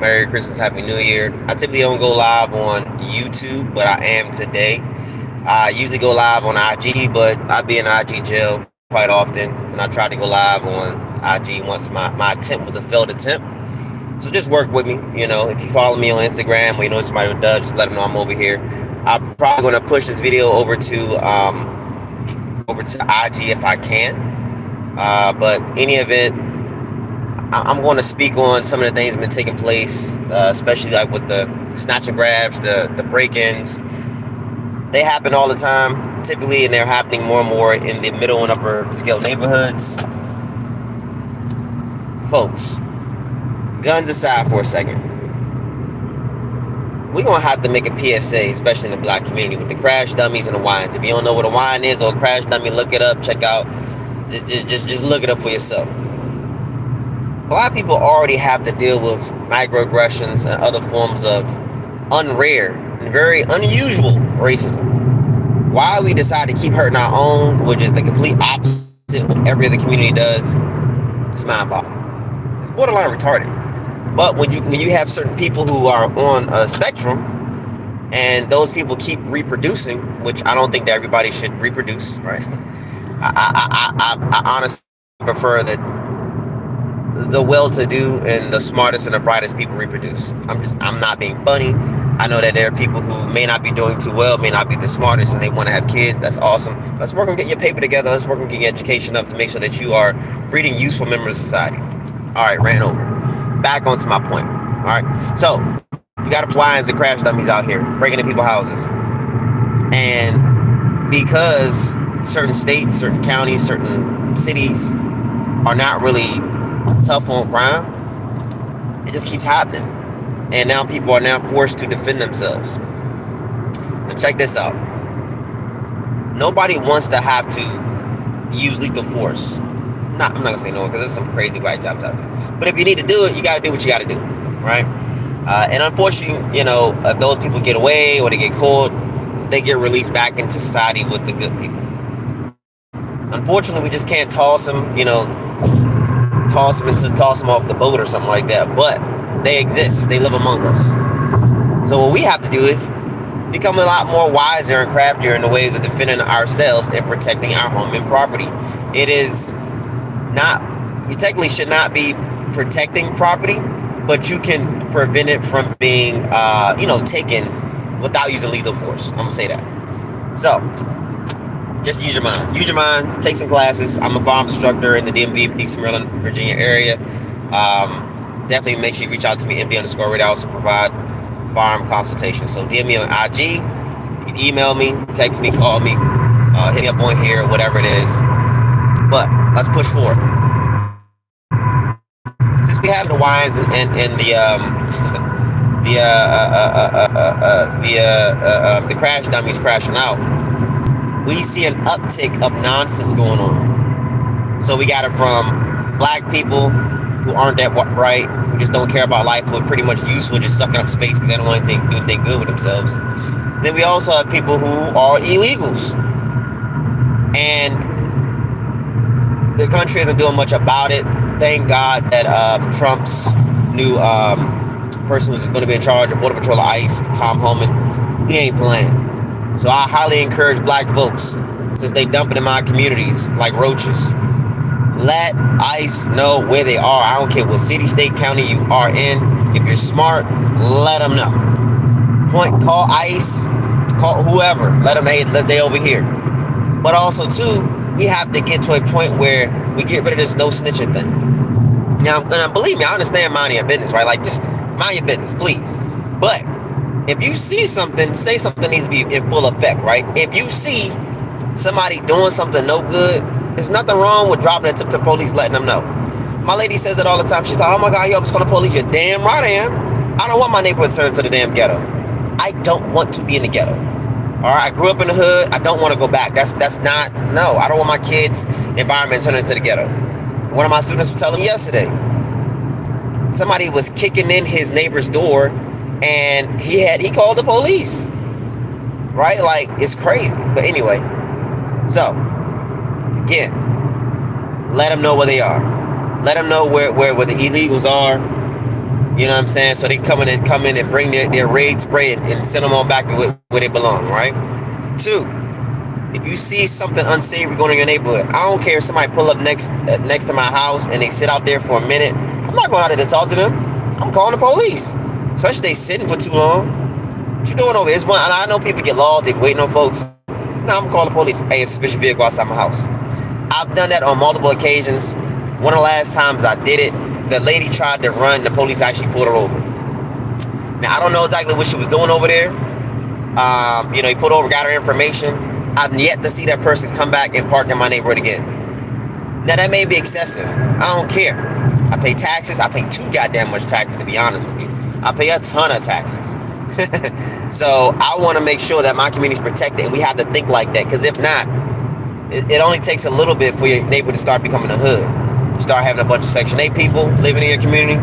Merry Christmas, Happy New Year. I typically don't go live on YouTube, but I am today. I usually go live on IG, but I be in IG jail quite often, and I tried to go live on IG once my attempt was a failed attempt. So just work with me. If you follow me on Instagram or you know somebody who does, just let them know I'm over here. I'm probably going to push this video over to IG if I can. But any event, I'm going to speak on some of the things that have been taking place, especially like with the snatch and grabs, the break-ins. They happen all the time, typically, and they're happening more and more in the middle and upper scale neighborhoods. Folks, guns aside for a second, we're going to have to make a PSA, especially in the black community, with the crash dummies and the wines. If you don't know what a wine is or a crash dummy, look it up, check out, just look it up for yourself. A lot of people already have to deal with microaggressions and other forms of unrare and very unusual racism. Why we decide to keep hurting our own, which is the complete opposite of what every other community does, it's mind-boggling. It's borderline retarded. But when you have certain people who are on a spectrum, and those people keep reproducing, which I don't think that everybody should reproduce, right? I honestly prefer that the well-to-do and the smartest and the brightest people reproduce. I'm not being funny. I know that there are people who may not be doing too well, may not be the smartest, and they want to have kids. That's awesome. Let's work on getting your paper together. Let's work on getting your education up to make sure that you are breeding useful members of society. All right, ran over. Back onto my point. All right, so you got to wines and crash dummies out here breaking into people's houses, and because certain states, certain counties, certain cities are not really tough on crime, it just keeps happening, and now people are now forced to defend themselves. Now check this out. Nobody wants to have to use lethal force. I'm not gonna say no because there's some crazy white jobs out there. But if you need to do it, you gotta do what you gotta do, right? And unfortunately, if those people get away or they get caught, they get released back into society with the good people. Unfortunately, we just can't toss them, toss them off the boat or something like that. But they exist. They live among us. So what we have to do is become a lot more wiser and craftier in the ways of defending ourselves and protecting our home and property. It is not, you technically should not be protecting property, but you can prevent it from being, taken without using lethal force. I'm gonna say that. So just use your mind. Use your mind. Take some classes. I'm a firearms instructor in the DMV, DC, Maryland, Virginia area. Definitely make sure you reach out to me, MB_radio. I also provide firearm consultations. So DM me on IG. You can email me, text me, call me, hit me up on here, whatever it is. But let's push forward. Since we have the wines and the crash dummies crashing out, we see an uptick of nonsense going on. So we got it from black people who aren't that bright, who just don't care about life, who are pretty much useful, just sucking up space because they don't want to do anything good with themselves. Then we also have people who are illegals. And the country isn't doing much about it. Thank God that Trump's new person who's going to be in charge of Border Patrol of ICE, Tom Homan, he ain't playing. So I highly encourage black folks, since they dump it in my communities like roaches, let ICE know where they are. I don't care what city, state, county you are in. If you're smart, let them know. Call ICE, call whoever. Let them, hey, they over here. But also, too, we have to get to a point where we get rid of this no snitching thing. Now, believe me, I understand minding your business, right? Like, just mind your business, please. But if you see something, say something needs to be in full effect, right? If you see somebody doing something no good, there's nothing wrong with dropping it to the police, letting them know. My lady says it all the time. She's like, oh my God, yo, I'm just calling the police. You're damn right I am. I don't want my neighborhood turned into the damn ghetto. I don't want to be in the ghetto. All right, I grew up in the hood. I don't want to go back. That's not, no, I don't want my kids' environment turned into the ghetto. One of my students was telling me yesterday, somebody was kicking in his neighbor's door and he called the police, right? Like, it's crazy. But anyway, so again, let them know where they are. Let them know where the illegals are. You know what I'm saying? So they come in and bring their raid spray and send them on back to where they belong, right? 2, if you see something unsavory going in your neighborhood, I don't care if somebody pull up next to my house and they sit out there for a minute. I'm not going out there to talk to them. I'm calling the police, especially if they sitting for too long. What you doing over here? I know people get lost, they waiting on folks. No, I'm calling the police. Hey, a suspicious vehicle outside my house. I've done that on multiple occasions. One of the last times I did it, the lady tried to run. The police actually pulled her over. Now, I don't know exactly what she was doing over there. He pulled over, got her information. I've yet to see that person come back and park in my neighborhood again. Now, that may be excessive. I don't care. I pay taxes. I pay too goddamn much taxes, to be honest with you. I pay a ton of taxes. So I want to make sure that my community is protected, and we have to think like that. Because if not, it only takes a little bit for your neighborhood to start becoming a hood. You start having a bunch of Section 8 people living in your community.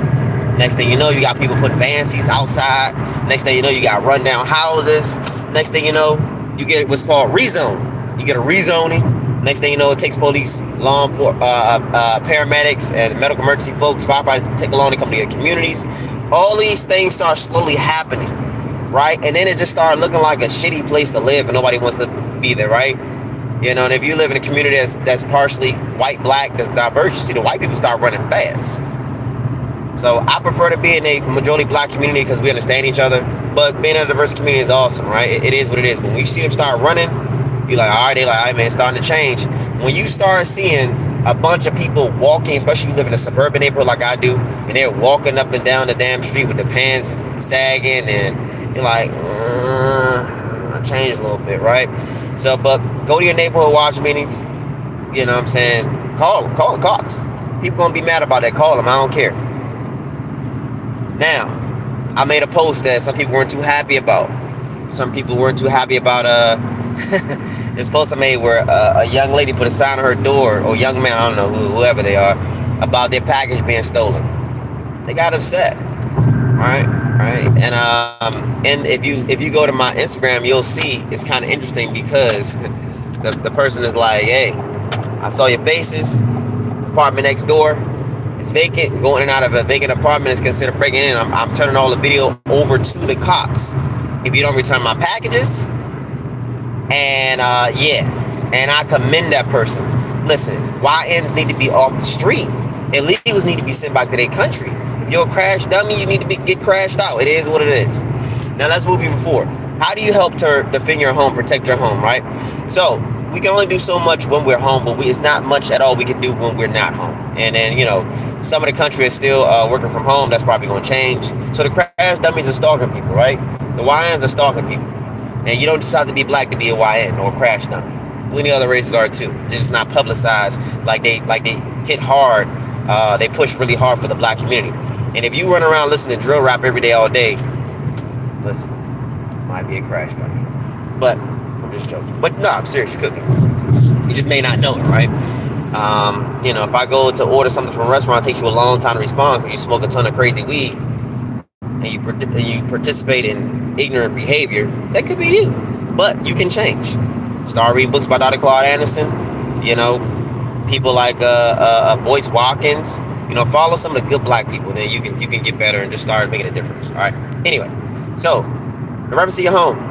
Next thing you know, you got people putting van seats outside. Next thing you know, you got rundown houses. Next thing you know, you get what's called rezone. You get a rezoning. Next thing you know, it takes police, law enforcement, paramedics, and medical emergency folks, firefighters to take along to come to your communities. All these things start slowly happening, right? And then it just started looking like a shitty place to live, and nobody wants to be there, right? And if you live in a community that's partially white, black, that's diverse, you see the white people start running fast. So I prefer to be in a majority black community because we understand each other. But being in a diverse community is awesome, right? It is what it is. But when you see them start running, you're like, all right, they're like, all right, man, it's starting to change. When you start seeing a bunch of people walking, especially if you live in a suburban neighborhood like I do, and they're walking up and down the damn street with the pants sagging, and you're like, I changed a little bit, right? So, but go to your neighborhood watch meetings. You know what I'm saying? Call the cops. People gonna be mad about that. Call them. I don't care. Now, I made a post that some people weren't too happy about. Some people weren't too happy about this post I made where a young lady put a sign on her door, or young man, I don't know, whoever they are, about their package being stolen. They got upset, right? And if you go to my Instagram, you'll see it's kind of interesting because the person is like, hey, I saw your faces, apartment next door, it's vacant. Going in and out of a vacant apartment is considered breaking in. I'm turning all the video over to the cops if you don't return my packages. And and I commend that person. Listen, YNs need to be off the street. Illegals need to be sent back to their country. If you're a crash dummy, you need to get crashed out. It is what it is. Now let's move even forward. How do you help to defend your home, protect your home, right? So we can only do so much when we're home, but it's not much at all we can do when we're not home. And then, some of the country is still working from home. That's probably going to change. So the crash dummies are stalking people, right? The YNs are stalking people. And you don't just have to be black to be a YN or a crash dummy. Many other races are too. They're just not publicized like they hit hard. They push really hard for the black community. And if you run around listening to drill rap every day, all day, listen, might be a crash dummy. But I'm just joking. But no, I'm serious. You could be. You just may not know it, right? If I go to order something from a restaurant, it takes you a long time to respond because you smoke a ton of crazy weed and you participate in ignorant behavior. That could be you, but you can change. Start reading books by Dr. Claude Anderson. People like Boyce Watkins. Follow some of the good black people. Then you can get better and just start making a difference. All right. Anyway, so in reference to your home,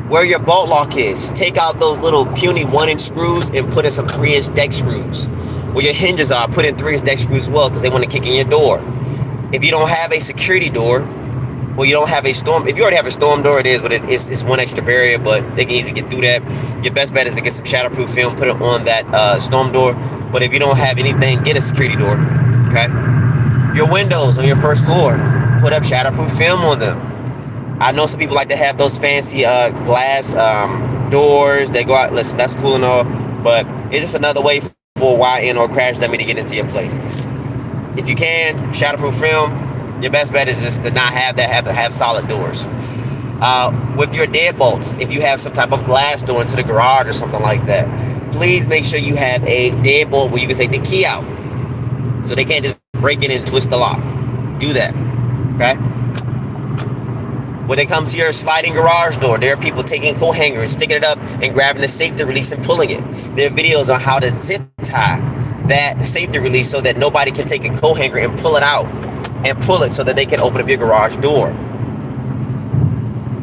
where your bolt lock is, take out those little puny 1-inch screws and put in some 3-inch deck screws. Where your hinges are, put in 3-inch deck screws as well because they want to kick in your door. If you don't have a security door, well, you don't have a storm. If you already have a storm door, it is, but it's one extra barrier, but they can easily get through that. Your best bet is to get some shatterproof film, put it on that storm door. But if you don't have anything, get a security door. Okay. Your windows on your first floor, put up shatterproof film on them. I know some people like to have those fancy glass doors. They go out. Listen, that's cool and all, but it's just another way for YN or crash dummy to get into your place. If you can, shatterproof film. Your best bet is just to not have that. Have solid doors. With your deadbolts, if you have some type of glass door into the garage or something like that, please make sure you have a deadbolt where you can take the key out, so they can't just break it and twist the lock. Do that. Okay. When it comes to your sliding garage door, there are people taking coat hangers, sticking it up and grabbing the safety release and pulling it. There are videos on how to zip tie that safety release so that nobody can take a coat hanger and pull it out. and pull it so that they can open up your garage door.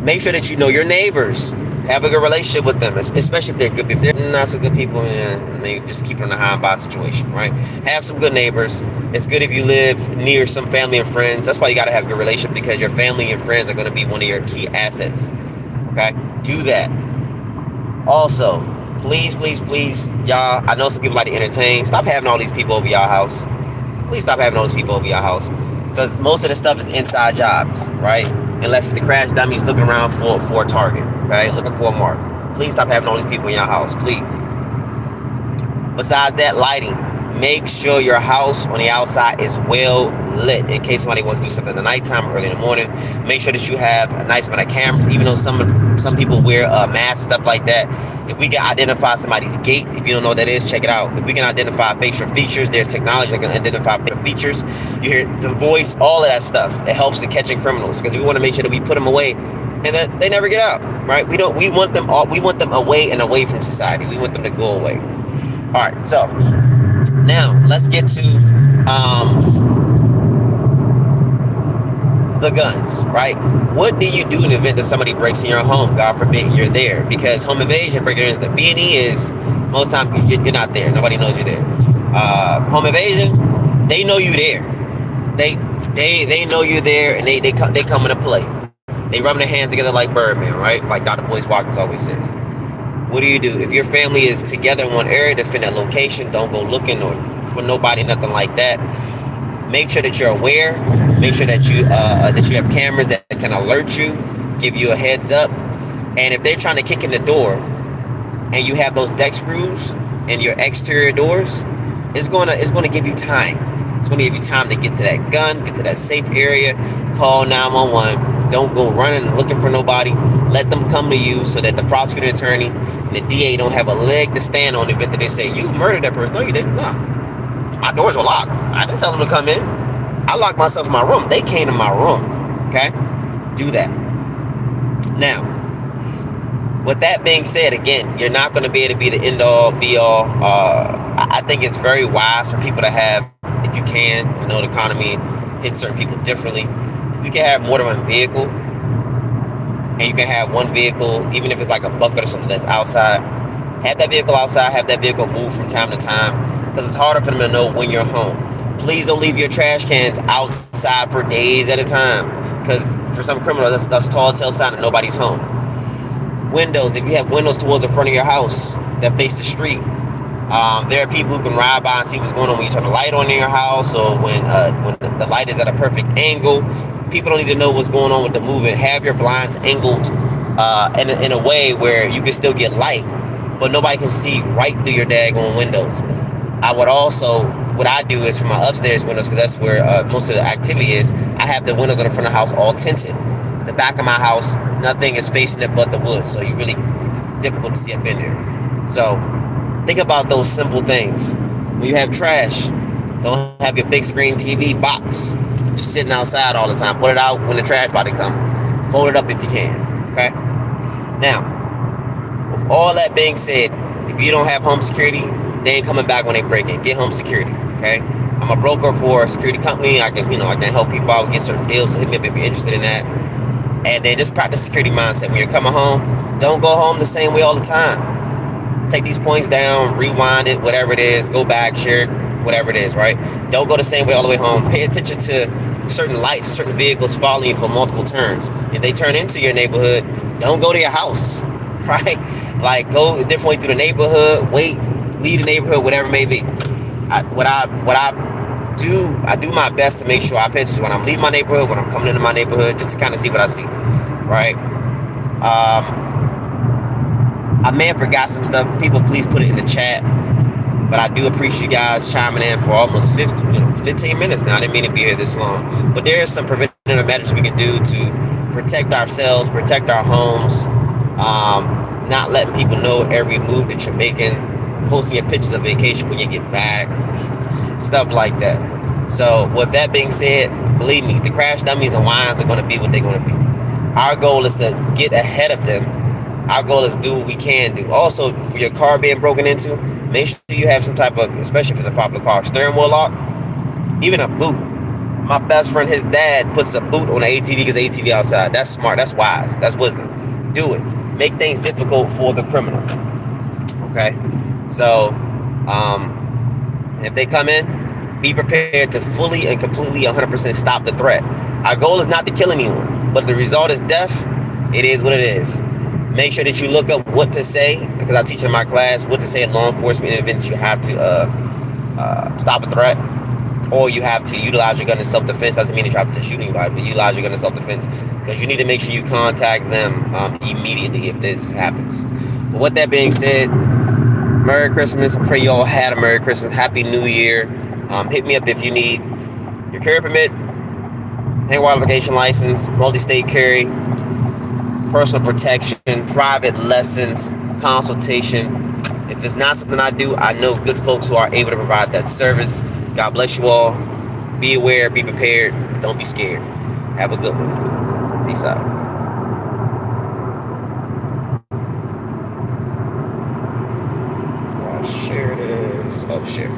Make sure that you know your neighbors. Have a good relationship with them, especially if they're good. If they're not so good people, and they just keep it in a high and by situation, right? Have some good neighbors. It's good if you live near some family and friends. That's why you got to have a good relationship, because your family and friends are going to be one of your key assets. Okay, do that. Also, please, please, please, y'all. I know some people like to entertain. Stop having all these people over your house. Please stop having all these people over your house, because most of the stuff is inside jobs, right? Unless the crash dummies looking around for a target, right? Looking for a mark. Please stop having all these people in your house, please. Besides that, lighting. Make sure your house on the outside is well lit in case somebody wants to do something in the nighttime or early in the morning. Make sure that you have a nice amount of cameras, even though some people wear masks, stuff like that. If we can identify somebody's gait, if you don't know what that is, check it out. If we can identify facial features, there's technology that can identify facial features. You hear the voice, all of that stuff. It helps in catching criminals, because we want to make sure that we put them away and that they never get out, right? We want them away and away from society. We want them to go away. All right, so now let's get to the guns, right? What do you do in the event that somebody breaks in your home? God forbid you're there, because home invasion, the B&E is most times you're not there. Nobody knows you're there. Home invasion, they know you're there. They know you're there, and they come into play. They rub their hands together like Birdman, right? Like Dr. Boyce Watkins always says. What do? If your family is together in one area, defend that location. Don't go looking for nobody, nothing like that. Make sure that you're aware. Make sure that you have cameras that can alert you, give you a heads up. And if they're trying to kick in the door, and you have those deck screws in your exterior doors, it's gonna give you time. It's gonna give you time to get to that gun, get to that safe area, call 911. Don't go running and looking for nobody. Let them come to you, so that the prosecutor, attorney, and the DA don't have a leg to stand on the event that they say, you murdered that person. No, you didn't. No. My doors were locked. I didn't tell them to come in. I locked myself in my room. They came to my room. Okay? Do that. Now, with that being said, again, you're not going to be able to be the end-all, be-all. I think it's very wise for people to have, if you can, I know the economy hits certain people differently. If you can have more than one vehicle, and you can have one vehicle, even if it's like a bucket or something that's outside, have that vehicle outside, have that vehicle move from time to time, because it's harder for them to know when you're home. Please don't leave your trash cans outside for days at a time, because for some criminals, that's tall tale sign that nobody's home. Windows, if you have windows towards the front of your house that face the street, there are people who can ride by and see what's going on when you turn the light on in your house, or when the light is at a perfect angle. People don't need to know what's going on with the movement. Have your blinds angled in a way where you can still get light, but nobody can see right through your daggone windows. What I do is, for my upstairs windows, because that's where most of the activity is, I have the windows on the front of the house all tinted. The back of my house, nothing is facing it but the woods, so it's difficult to see up in there. So think about those simple things. When you have trash, don't have your big screen TV box just sitting outside all the time. Put it out when the trash about to come. Fold it up if you can. Okay? Now, with all that being said, if you don't have home security, they ain't coming back when they break in. Get home security. Okay? I'm a broker for a security company. I can help people out, get certain deals. So hit me up if you're interested in that. And then just practice security mindset. When you're coming home, don't go home the same way all the time. Take these points down, rewind it, whatever it is, go back, share it, whatever it is, right? Don't go the same way all the way home. Pay attention to certain lights or certain vehicles following you for multiple turns. If they turn into your neighborhood, don't go to your house, right? Like, go a different way through the neighborhood, wait, leave the neighborhood, whatever it may be. I do my best to make sure I pay attention when I'm leaving my neighborhood, when I'm coming into my neighborhood, just to kind of see what I see, right? I may have forgot some stuff. People, please put it in the chat. But I do appreciate you guys chiming in for almost 15 minutes now. I didn't mean to be here this long. But there are some preventative measures we can do to protect ourselves, protect our homes, not letting people know every move that you're making, posting your pictures of vacation when you get back, stuff like that. So with that being said, believe me, the crash dummies and wines are going to be what they're going to be. Our goal is to get ahead of them. Our goal is to do what we can do. Also, for your car being broken into, make sure you have some type of, especially if it's a popular car, steering wheel lock, even a boot. My best friend, his dad puts a boot on the ATV because the ATV outside. That's smart. That's wise. That's wisdom. Do it. Make things difficult for the criminal. Okay? So, if they come in, be prepared to fully and completely 100% stop the threat. Our goal is not to kill anyone, but the result is death. It is what it is. Make sure that you look up what to say, because I teach in my class what to say in law enforcement events. You have to stop a threat, or you have to utilize your gun in self-defense. Doesn't mean that you have to shoot anybody, but utilize your gun in self-defense, because you need to make sure you contact them immediately if this happens. But with that being said, Merry Christmas. I pray you all had a Merry Christmas. Happy New Year. Hit me up if you need your carry permit, hang qualification license, multi-state carry, personal protection, private lessons, consultation. If it's not something I do, I know good folks who are able to provide that service. God bless you all. Be aware, be prepared, don't be scared. Have a good one. Peace out. Share this. Oh, share.